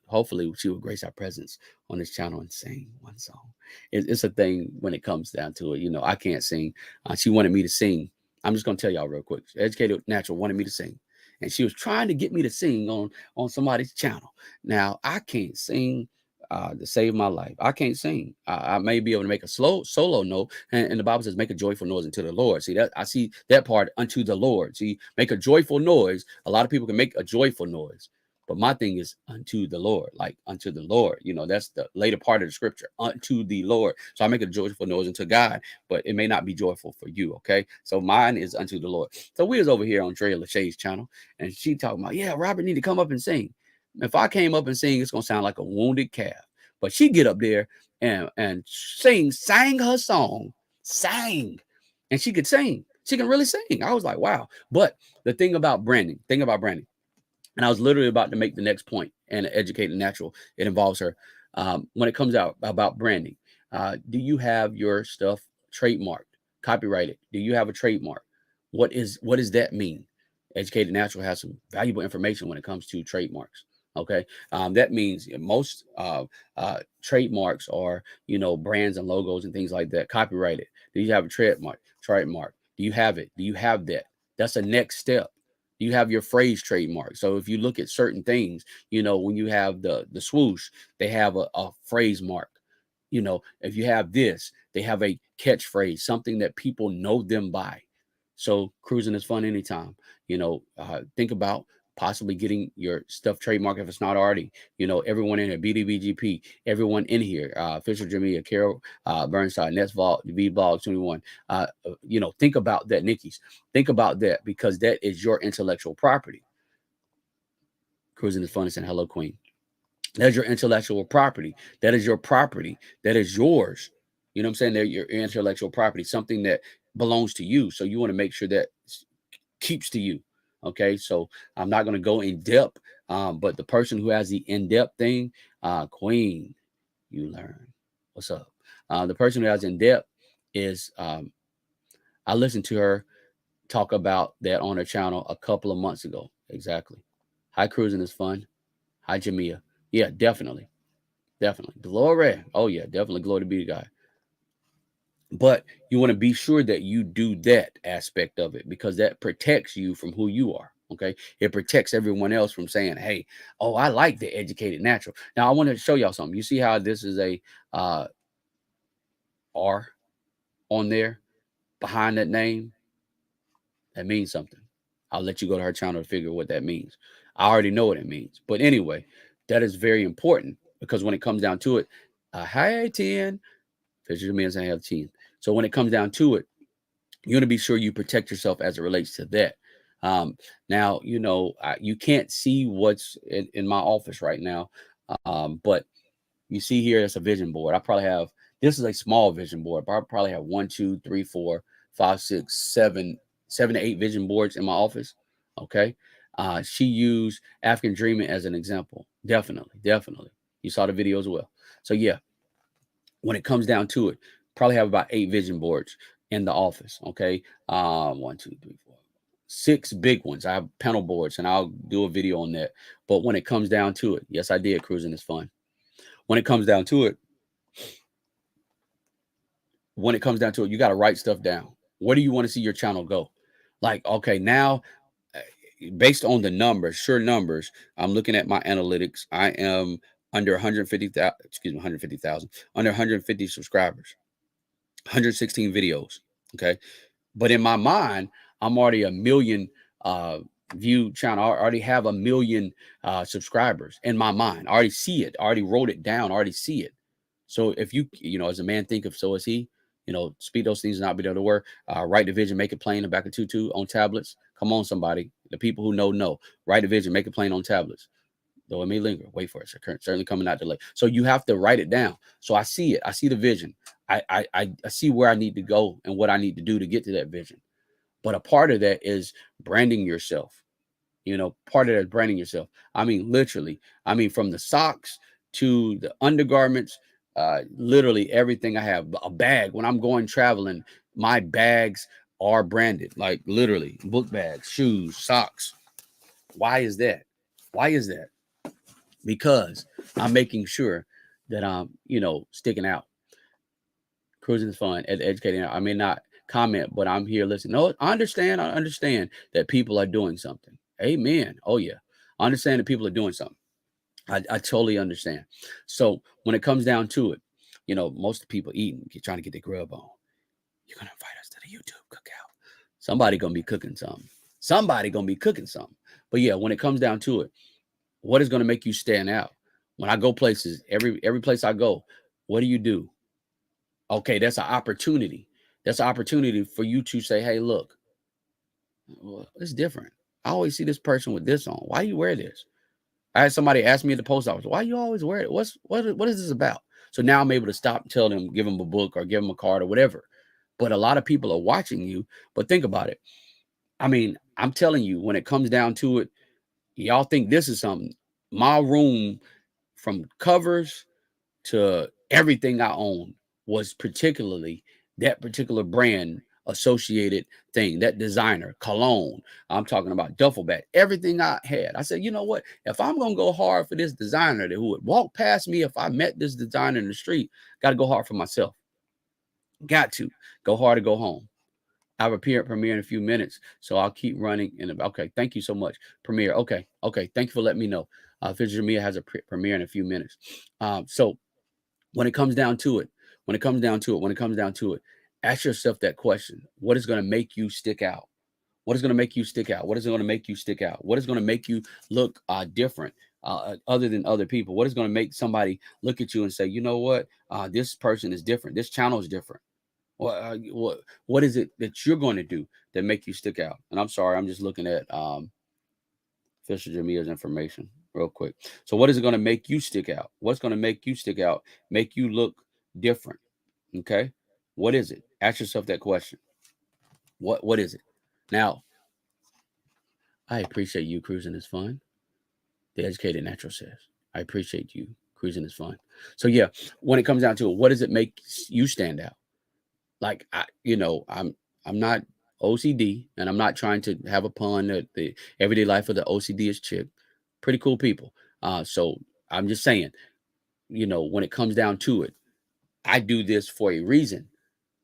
hopefully she will grace our presence on this channel and sing one song. It's a thing when it comes down to it. I can't sing. She wanted me to sing. I'm just gonna tell y'all real quick. Educated Natural wanted me to sing, and she was trying to get me to sing on somebody's channel. Now I can't sing. To save my life, I can't sing. I may be able to make a slow solo note, and the Bible says, "Make a joyful noise unto the Lord." See that? I see that part, unto the Lord. See, make a joyful noise. A lot of people can make a joyful noise, but my thing is unto the Lord, like unto the Lord. That's the later part of the scripture, unto the Lord. So I make a joyful noise unto God, but it may not be joyful for you. Okay, so mine is unto the Lord. So we was over here on Drea Lachey's channel, and she talking about, yeah, Robert need to come up and sing. If I came up and sing, it's gonna sound like a wounded calf. But she get up there and sang her song, sang, and she could sing. She can really sing. I was like, wow. But the thing about branding, and I was literally about to make the next point, and Educated Natural, it involves her. When it comes out about branding, do you have your stuff trademarked, copyrighted? Do you have a trademark? What does that mean? Educated Natural has some valuable information when it comes to trademarks. Okay, that means most trademarks are brands and logos and things like that copyrighted. Do you have a trademark? Do you have it? Do you have that? That's the next step. You have your phrase trademark. So if you look at certain things, when you have the swoosh, they have a phrase mark. If you have this, they have a catchphrase, something that people know them by. So cruising is fun anytime. Think about possibly getting your stuff trademark if it's not already. Everyone in here, BDBGP, everyone in here, Fisher Jamia, Carol Burnside, Netsvault, VBlog 21. Think about that, Nikki's. Think about that, because that is your intellectual property. Cruising is fun and saying hello, Queen. That's your intellectual property. That is your property. That is yours. You know what I'm saying? They're your intellectual property, something that belongs to you. So you want to make sure that keeps to you. Okay, so I'm not going to go in depth, but the person who has the in-depth thing, Queen, you learn. What's up? The person who has in-depth is, I listened to her talk about that on her channel a couple of months ago. Exactly. Hi, cruising is fun. Hi, Jamia. Yeah, definitely. Glory. Oh, yeah, definitely. Glory to be the guy. But you want to be sure that you do that aspect of it, because that protects you from who you are. Okay. It protects everyone else from saying, hey, oh, I like the Educated Natural. Now I want to show y'all something. You see how this is a R on there behind that name? That means something. I'll let you go to her channel to figure what that means. I already know what it means. But anyway, that is very important, because when it comes down to it, hi, 10. Fisher means I have 10. So when it comes down to it, you're going to be sure you protect yourself as it relates to that. Now, you can't see what's in my office right now, but you see here, it's a vision board. This is a small vision board, but I probably have 1, 2, 3, 4, 5, 6, 7 to 8 vision boards in my office. Okay. She used African Dreaming as an example. Definitely. You saw the video as well. So yeah, when it comes down to it, probably have about 8 vision boards in the office. Okay. 1, 2, 3, 4, 6 big ones. I have panel boards, and I'll do a video on that. But when it comes down to it, yes, I did. Cruising is fun. When it comes down to it, you got to write stuff down. Where do you want to see your channel go? Like, okay, now based on the numbers, sure numbers, I'm looking at my analytics. I am under 150,000, under 150 subscribers, 116 videos. Okay. But in my mind, I'm already a million view channel. I already have a million subscribers in my mind. I already see it. I already wrote it down. I already see it. So if you as a man think of, so is he, speak those things not be able to work. Write the vision, make it plain in back of tutu on tablets. Come on, somebody. The people who know. Write the vision, make it plain on tablets. Though it may linger, wait for it. Certainly coming out delay. So you have to write it down. So I see it. I see the vision. I see where I need to go and what I need to do to get to that vision. But a part of that is branding yourself. Part of that is branding yourself. I mean, literally. I mean, from the socks to the undergarments, literally everything I have. A bag. When I'm going traveling, my bags are branded. Like literally, book bags, shoes, socks. Why is that? because I'm making sure that I'm, sticking out. Cruising is fun. Educating. I may not comment, but I'm here listening. No, I understand. I understand that people are doing something. Amen. Oh yeah, I understand that people are doing something. I totally understand. So when it comes down to it, most people eating, trying to get their grub on. You're gonna invite us to the YouTube cookout. Somebody gonna be cooking something. Somebody gonna be cooking something. But yeah, when it comes down to it, what is gonna make you stand out? When I go places, every place I go, what do you do? Okay, that's an opportunity. That's an opportunity for you to say, hey, look, well, it's different. I always see this person with this on. Why you wear this? I had somebody ask me at the post office, why you always wear it? What is this about? So now I'm able to stop and tell them, give them a book or give them a card or whatever. But a lot of people are watching you. But think about it. I mean, I'm telling you, when it comes down to it, y'all think this is something. My room, from covers to everything I own, was particularly that particular brand associated thing, that designer, cologne. I'm talking about duffel bag, everything I had. I said, you know what? If I'm going to go hard for this designer who would walk past me, if I met this designer in the street, got to go hard for myself. Got to go hard to go home. I have a premiere in a few minutes, so I'll keep running. And okay, thank you so much, premiere. Okay, thank you for letting me know. Fisher Mia has a premiere in a few minutes. So when it comes down to it, ask yourself that question: what is going to make you stick out? What is going to make you stick out? What is going to make you stick out? What is going to make you look different? Other than other people, what is going to make somebody look at you and say, you know what, this person is different. This channel is different. What is it that you're going to do that make you stick out? And I'm sorry, I'm just looking at Fisher Jamia's information real quick. So what is it going to make you stick out? What's going to make you stick out? Make you look different? Okay, what is it? Ask yourself that question. What is it? Now, I appreciate you. Cruising is fun. The Educated Natural says, I appreciate you. Cruising is fun. So yeah, when it comes down to it, what does it make you stand out? Like I'm not OCD, and I'm not trying to have a pun that the everyday life of the OCD is chick. Pretty cool people. So I'm just saying, when it comes down to it, I do this for a reason.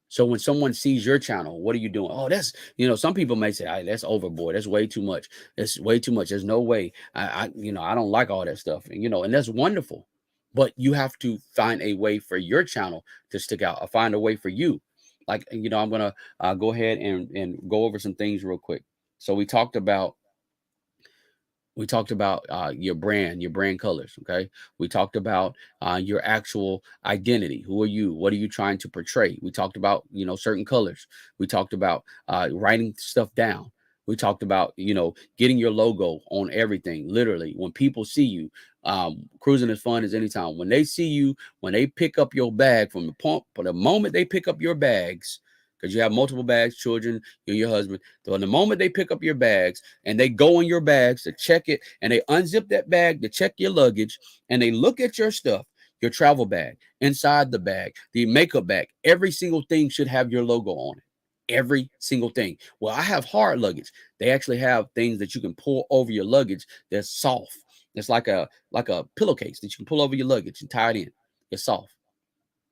So when someone sees your channel, what are you doing? Oh, that's, some people may say, hey, that's overboard. That's way too much. That's way too much. There's no way. I don't like all that stuff. And that's wonderful. But you have to find a way for your channel to stick out, or find a way for you. Like, I'm going to go ahead and go over some things real quick. So we talked about your brand colors. Okay, we talked about your actual identity. Who are you? What are you trying to portray? We talked about certain colors. We talked about writing stuff down. We talked about getting your logo on everything. Literally, when people see you, cruising is fun as anytime. When they see you, when they pick up your bag, from the moment they pick up your bags, because you have multiple bags, children, you and your husband. So the moment they pick up your bags and they go in your bags to check it, and they unzip that bag to check your luggage, and they look at your stuff, your travel bag, inside the bag, the makeup bag, every single thing should have your logo on it. Every single thing. Well, I have hard luggage. They actually have things that you can pull over your luggage that's soft. It's like a pillowcase that you can pull over your luggage and tie it in. It's soft.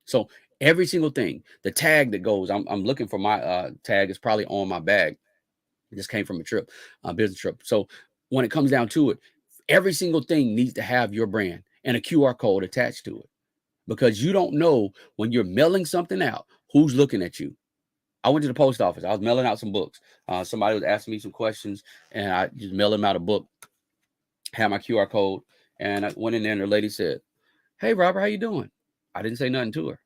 So every single thing, the tag that goes, I'm looking for my tag. Is probably on my bag. It just came from a trip, business trip. So when it comes down to it, every single thing needs to have your brand and a QR code attached to it, because you don't know when you're mailing something out, who's looking at you. I went to the post office. I was mailing out some books. Somebody was asking me some questions, and I just mailed them out a book, had my QR code, and I went in there, and the lady said, "Hey, Robert, how you doing?" I didn't say nothing to her.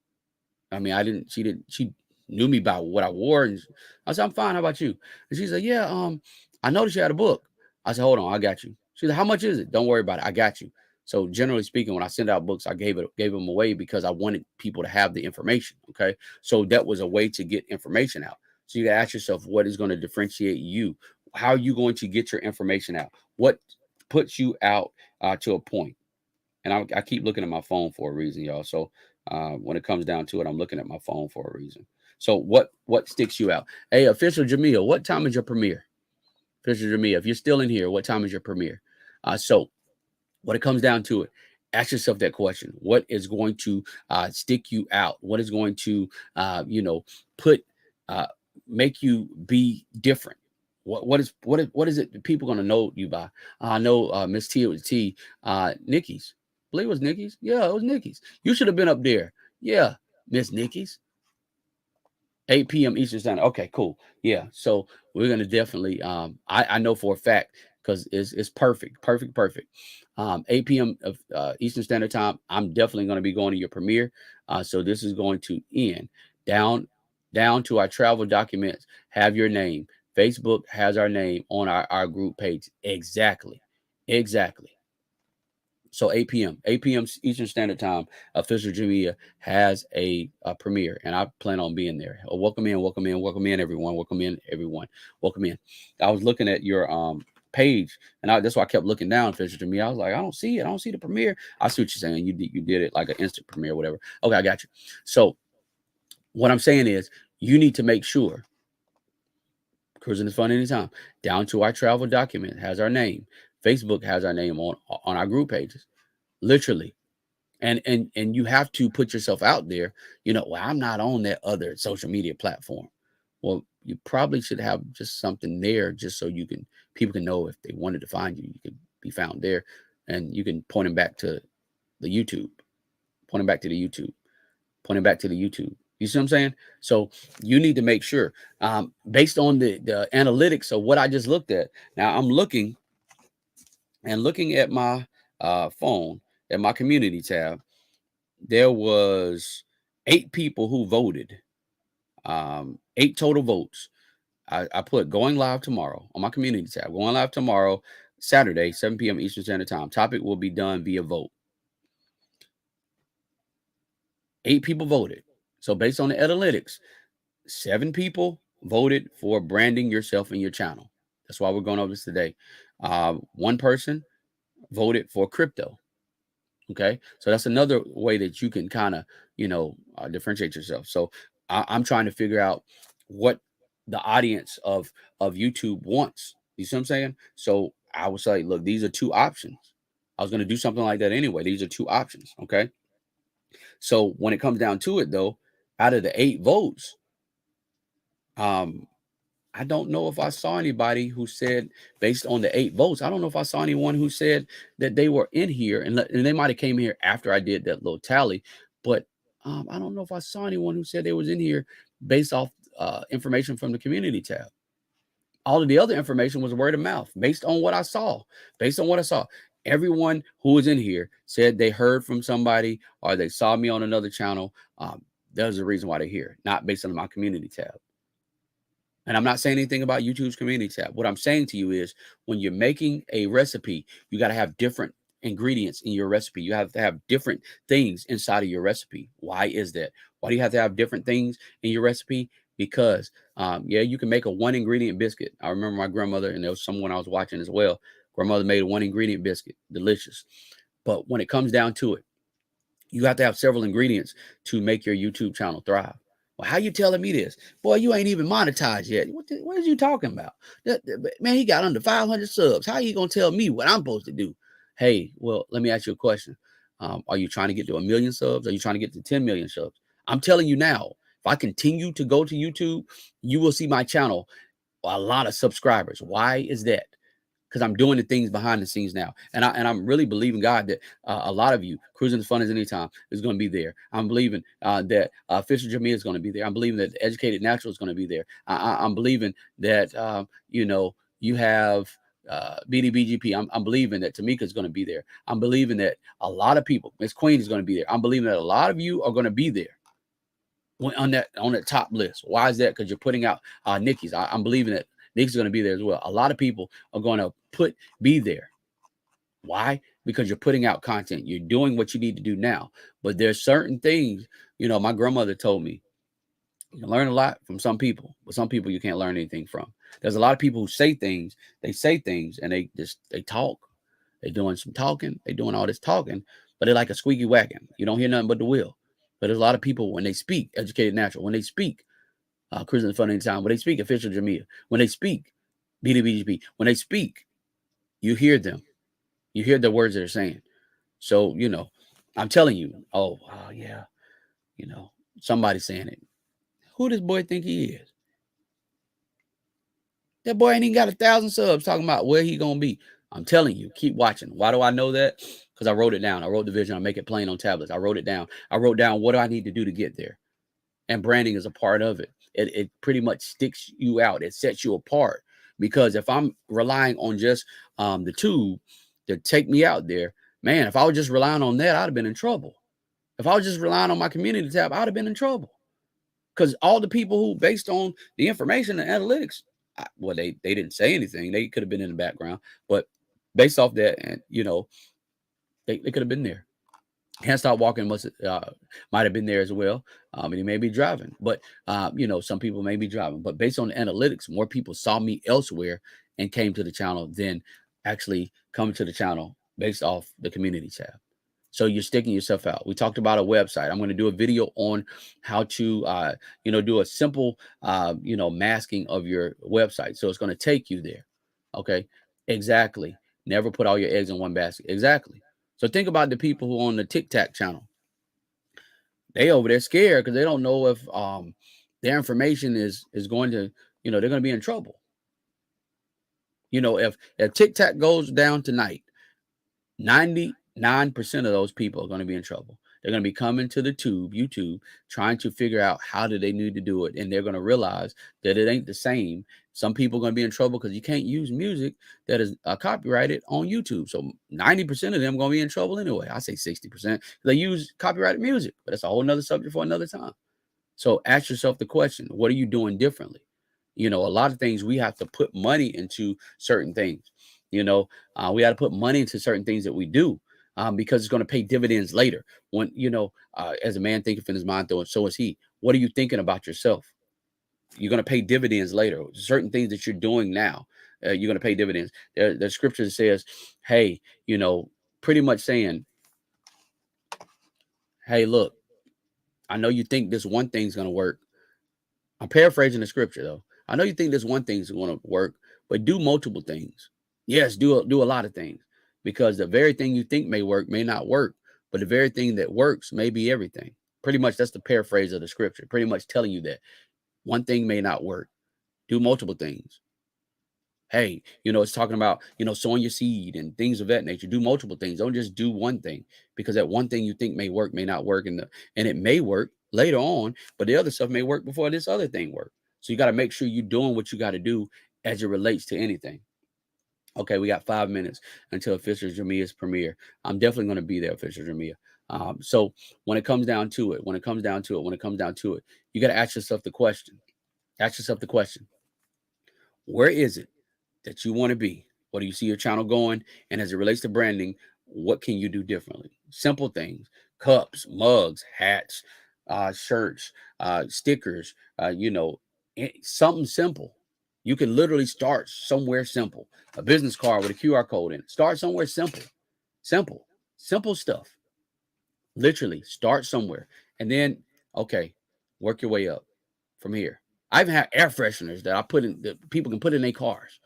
I mean, she knew me by what I wore. And I said, "I'm fine. How about you?" And she said, "Yeah, I noticed you had a book." I said, "Hold on, I got you." She said, "How much is it?" "Don't worry about it. I got you." So generally speaking, when I send out books, I gave them away because I wanted people to have the information. Okay. So that was a way to get information out. So you gotta ask yourself, what is going to differentiate you? How are you going to get your information out? What puts you out to a point? And I keep looking at my phone for a reason, y'all. So when it comes down to it, I'm looking at my phone for a reason. So what sticks you out? Hey, Official Jamia, what time is your premiere? Official Jamia, if you're still in here, what time is your premiere? So When it comes down to it, ask yourself that question: what is going to stick you out? What is going to put uh, make you be different? What is it that people going to know you by? I know Miss T with T, Nikki's. I believe it was Nikki's. Yeah, it was Nikki's. You should have been up there. Yeah, Miss Nikki's. 8 p.m. Eastern Standard. Okay, cool. Yeah. So we're gonna definitely I know for a fact because it's perfect, perfect, perfect. 8 p.m. of Eastern Standard Time. I'm definitely gonna be going to your premiere. So this is going to end down down to our travel documents. Have your name. Facebook has our name on our group page. Exactly. Exactly. So 8 p.m. 8 p.m. Eastern Standard Time, Official Jamia has a premiere, and I plan on being there. Welcome in, welcome in, welcome in, everyone. Welcome in, everyone. Welcome in. I was looking at your page, and that's why I kept looking down, Official Jamia. I was like, I don't see it. I don't see the premiere. I see what you're saying. You did it like an instant premiere, whatever. Okay, I got you. So what I'm saying is, you need to make sure Cruising is Fun Anytime down to our travel document has our name. Facebook has our name on our group pages. Literally. And you have to put yourself out there. Well, I'm not on that other social media platform. Well, you probably should have just something there just so people can know if they wanted to find you, you could be found there, and you can point them back to the YouTube, point them back to the YouTube, point them back to the YouTube. You see what I'm saying? So you need to make sure, based on the analytics of what I just looked at. Now I'm looking at my phone at my community tab. There was 8 people who voted, 8 total votes. I put going live tomorrow on my community tab. Going live tomorrow, Saturday, 7 p.m. Eastern Standard Time. Topic will be done via vote. 8 people voted. So based on the analytics, 7 people voted for branding yourself and your channel. That's why we're going over this today. One person voted for crypto. Okay, so that's another way that you can kind of differentiate yourself. So I'm trying to figure out what the audience of YouTube wants. You see what I'm saying? So I was like, look, these are 2 options. I was going to do something like that anyway. These are 2 options. Okay, so when it comes down to it, though, out of the 8 votes, um I don't know if I saw anybody who said, based on the 8 votes, I don't know if I saw anyone who said that they were in here, and they might have came here after I did that little tally, but I don't know if I saw anyone who said they was in here based off information from the community tab. All of the other information was word of mouth, based on what I saw. Based on what I saw, everyone who was in here said they heard from somebody or they saw me on another channel. There's a reason why they're here, not based on my community tab. And I'm not saying anything about YouTube's community tab. What I'm saying to you is, when you're making a recipe, you got to have different ingredients in your recipe. You have to have different things inside of your recipe. Why is that? Why do you have to have different things in your recipe? Because, yeah, you can make a 1 ingredient biscuit. I remember my grandmother, and there was someone I was watching as well. Grandmother made a 1 ingredient biscuit, delicious. But when it comes down to it, you have to have several ingredients to make your YouTube channel thrive. Well, how you telling me this? Boy, you ain't even monetized yet. What is you talking about? Man, he got under 500 subs. How you going to tell me what I'm supposed to do? Hey, well, let me ask you a question. Are you trying to get to 1 million subs? Are you trying to get to 10 million subs? I'm telling you now, if I continue to go to YouTube, you will see my channel a lot of subscribers. Why is that? Because I'm doing the things behind the scenes now, and I'm really believing God that a lot of you, Cruising is Fun as Anytime, is going to be there. I'm believing that Fisher Jamia is going to be there. I'm believing that Educated Natural is going to be there. I'm believing that you have BDBGP. I'm believing that Tamika is going to be there. I'm believing that a lot of people, Miss Queen is going to be there. I'm believing that a lot of you are going to be there on that top list. Why is that? Because you're putting out Nikki's. I'm believing that Nikki's going to be there as well. A lot of people are going to be there. Why? Because you're putting out content. You're doing what you need to do now. But there's certain things, my grandmother told me, you can learn a lot from some people, but some people you can't learn anything from. There's a lot of people who say things, and they talk. They're doing some talking. They're doing all this talking, but they're like a squeaky wagon. You don't hear nothing but the wheel. But there's a lot of people, when they speak, Educated Natural, when they speak, Cruising is Fun Anytime, when they speak, Official Jamia, when they speak, BDBGP, when they speak, you hear them. You hear the words they're saying. So, I'm telling you, oh, yeah, somebody's saying it. Who does boy think he is? That boy ain't even got 1,000 subs talking about where he gonna be. I'm telling you, keep watching. Why do I know that? Because I wrote it down. I wrote the vision. I make it plain on tablets. I wrote it down. I wrote down what do I need to do to get there. And branding is a part of it. It pretty much sticks you out. It sets you apart. Because if I'm relying on just the tube to take me out there, man, if I was just relying on that, I'd have been in trouble. If I was just relying on my community tab, I'd have been in trouble. Because all the people who, based on the information and analytics, well, they didn't say anything. They could have been in the background, but based off that, and they could have been there. Can't Stop Walking might have been there as well, and he may be driving. But some people may be driving. But based on the analytics, more people saw me elsewhere and came to the channel than actually coming to the channel based off the community tab. So you're sticking yourself out. We talked about a website. I'm going to do a video on how to, do a simple, masking of your website. So it's going to take you there. Okay. Exactly. Never put all your eggs in one basket. Exactly. So think about the people who are on the TikTok channel. They over there scared because they don't know if their information is going to, they're going to be in trouble. If TikTok goes down tonight, 99% of those people are going to be in trouble. They're going to be coming to the YouTube, trying to figure out how do they need to do it. And they're going to realize that it ain't the same. Some people are going to be in trouble because you can't use music that is copyrighted on YouTube. So 90% of them are going to be in trouble anyway. I say 60%. They use copyrighted music, but that's a whole nother subject for another time. So ask yourself the question, what are you doing differently? A lot of things we have to put money into certain things. We got to put money into certain things that we do. Because it's going to pay dividends later. When, as a man thinketh in his mind, though, so is he. What are you thinking about yourself? You're going to pay dividends later. Certain things that you're doing now, you're going to pay dividends. The scripture says, hey, pretty much saying, hey, look, I know you think this one thing's going to work. I'm paraphrasing the scripture, though. I know you think this one thing's going to work, but do multiple things. Yes, do a lot of things. Because the very thing you think may work may not work, but the very thing that works may be everything. Pretty much that's the paraphrase of the scripture, pretty much telling you that one thing may not work. Do multiple things. Hey, it's talking about, sowing your seed and things of that nature. Do multiple things. Don't just do one thing, because that one thing you think may work may not work. And it may work later on, but the other stuff may work before this other thing works. So you got to make sure you're doing what you got to do as it relates to anything. Okay, we got 5 minutes until Fisher Jamia's premiere. I'm definitely going to be there, Fisher Jamia. So when it comes down to it, you got to ask yourself the question. Where is it that you want to be? What do you see your channel going? And as it relates to branding, what can you do differently? Simple things: cups, mugs, hats, shirts, stickers, something simple. You can literally start somewhere simple. A business card with a QR code in it. Start somewhere simple. Simple stuff. Literally start somewhere. And then, okay, work your way up from here. I even have air fresheners that I put in that people can put in their cars.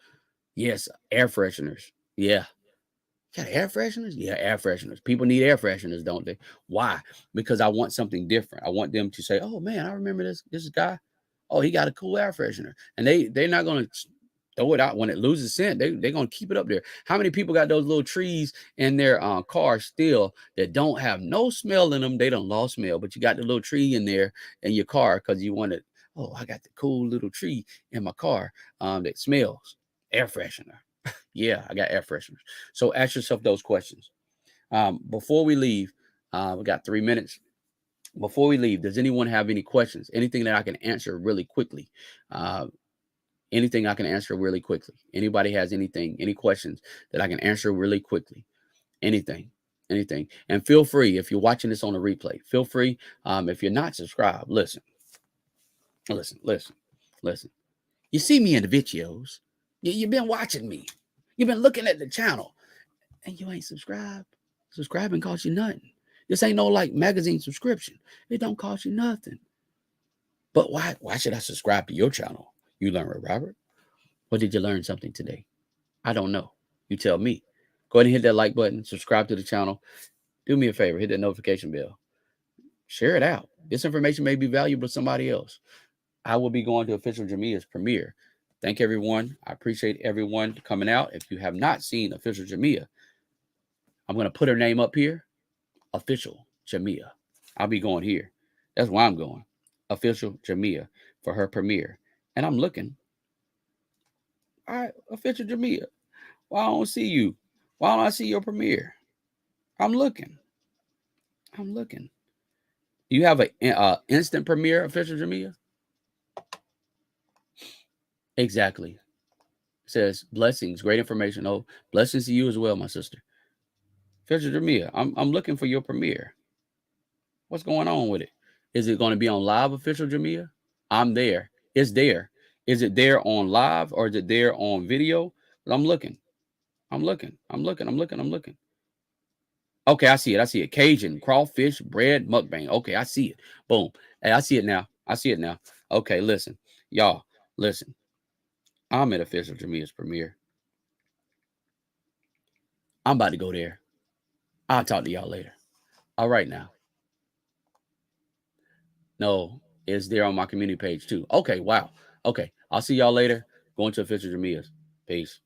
Yes, air fresheners. Yeah. Got air fresheners? Yeah, air fresheners. People need air fresheners, don't they? Why? Because I want something different. I want them to say, "Oh man, I remember this guy. Oh, he got a cool air freshener." And they're not going to throw it out when it loses scent. They're going to keep it up there. How many people got those little trees in their car still that don't have no smell in them? They don't lost smell, but you got the little tree in there in your car because you wanted. Oh, I got the cool little tree in my car that smells. Air freshener. Yeah, I got air fresheners. So ask yourself those questions. Before we leave, we got 3 minutes. Before we leave, does anyone have any questions? Anything that I can answer really quickly? Anything I can answer really quickly? Anybody has anything, any questions that I can answer really quickly? Anything. And feel free, if you're watching this on a replay, feel free. If you're not subscribed, listen. You see me in the videos. You've been watching me. You've been looking at the channel and you ain't subscribed. Subscribing costs you nothing. This ain't no like magazine subscription. It don't cost you nothing. But why should I subscribe to your channel? You learn with Robert. Or did you learn something today? I don't know. You tell me. Go ahead and hit that like button. Subscribe to the channel. Do me a favor. Hit that notification bell. Share it out. This information may be valuable to somebody else. I will be going to Official Jamia's premiere. Thank everyone. I appreciate everyone coming out. If you have not seen Official Jamia, I'm going to put her name up here. Official Jamia. I'll be going here. That's why I'm going. Official Jamia for her premiere. And I'm looking. All right, Official Jamia. Why I don't see you? Why don't I see your premiere? I'm looking. I'm looking. You have an instant premiere, Official Jamia? Exactly. It says blessings, great information. Oh, blessings to you as well, my sister. Official Jamia, I'm looking for your premiere. What's going on with it? Is it going to be on live, Official Jamia? I'm there. It's there. Is it there on live or is it there on video? I'm looking. I'm looking. I'm looking. I'm looking. I'm looking. Okay, I see it. I see it. Cajun, crawfish, bread, mukbang. Okay, I see it. Boom. Hey, I see it now. I see it now. Okay, listen. Y'all, listen. I'm at Official Jamia's premiere. I'm about to go there. I'll talk to y'all later. All right now. No, it's there on my community page too. Okay, wow. Okay, I'll see y'all later. Going to Official Jamia's. Peace.